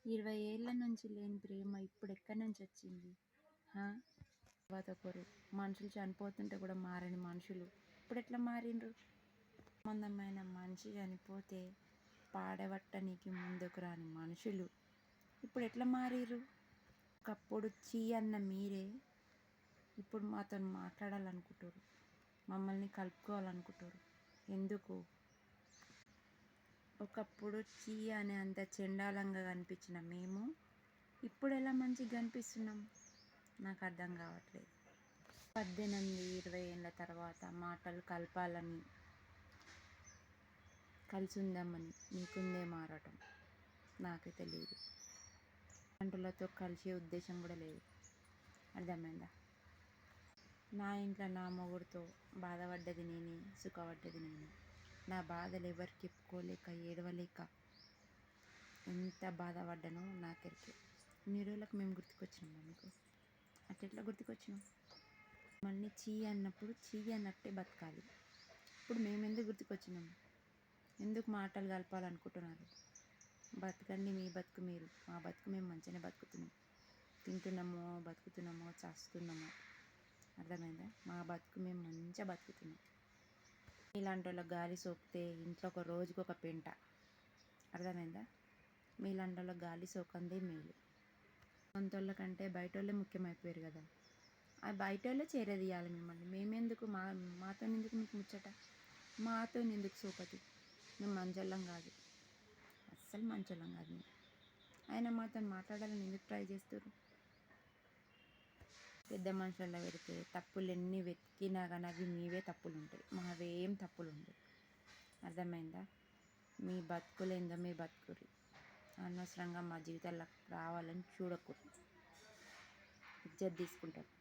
20 ఏళ్ల నుంచి లేని ప్రేమ ఇప్పుడెక్కడి నుంచొచ్చింది? ఆ! తర్వాత ఒకరు మనుషులు చనిపోతుంటే కూడా మారని మనుషులు ఇప్పుడెట్లా మారిండ్రు? సంబంధమైన మనిషి చనిపోతే పాడబట్టనీకి ముందుకు రాని మనుషులు ఇప్పుడెట్లా మారిర్రు? ఒకప్పుడు ఛీ అన్న మీరే ఇప్పుడు మాతోని మాట్లాడాలనుకుంటుర్రు. మమ్మల్ని కలుపుకోవాలనుకుంటుర్రు. ఎందుకు? ఒకప్పుడు ఛీ అనే అంత చెండాలంగా కనిపించిన మేము ఇప్పుడెలా మంచిగా కనిపిస్తున్నాం? నాకు అర్థం కావట్లేదు. 18, 20 ఏళ్ళ తర్వాత మాటలు కలపాలని, కలిసి ఉందామని మీకుందే మారటం నాకే తెలియదు. అంటులతో కలిసే ఉద్దేశం కూడా లేదు. అర్థమైందా? నా ఇంట్లో నా మొగుడితో బాధపడ్డది నేనే, సుఖపడ్డది నేనే. నా బాధలు ఎవరికి చెప్పుకోలేక, ఏడవలేక ఎంత బాధపడ్డానో నాకెరికే. ఇన్ని రోజులకు మేము గుర్తుకొచ్చినామా మీకు? అట్లా గుర్తుకొచ్చినాం? మళ్ళీ చీ అన్నప్పుడు చీ అన్నట్టే బతకాలి. ఇప్పుడు మేమెందుకు గుర్తుకొచ్చినాం? ఎందుకు మాటలు కలపాలనుకుంటున్నారు? బతకండి మీ బతుకు మీరు, మా బతుకు మేము మంచిగానే బతుకుతున్నాం. తింటున్నామో, బతుకుతున్నామో, చేస్తున్నామో. అర్థమైందా? మా బతుకు మేము మంచిగా బతుకుతున్నాం. మీలాంటి వాళ్ళ గాలి సోకితే ఇంట్లో ఒక రోజుకి ఒక పెంట. అర్థమైందా? మీలాంటి వాళ్ళ గాలి సోకందే మేలు. సొంతోళ్ళ కంటే బయట వాళ్ళే ముఖ్యమైపోయారు కదా. ఆ బయట వాళ్ళే చేరదీయాలి మిమ్మల్ని. మేమెందుకు? మాతో ఎందుకు మీకు ముచ్చట? మాతో ఎందుకు సోపతి? మేము మంచోళ్ళం కాదు, అస్సలు మంచోళ్ళం కాదు మేము. అయినా మాతో మాట్లాడాలని ఎందుకు ట్రై చేస్తారు? పెద్ద మనుషులలో పెడితే తప్పులు ఎన్ని వెతికినా కానీ అవి మీవే తప్పులు ఉంటాయి, మావేం తప్పులు ఉండవు. అర్థమైందా? మీ బతుకులేందో మీ బతుకురి. అనవసరంగా మా జీవితాల్లో రావాలని చూడకూడదు. ఇజ్జత్ తీసుకుంటారు.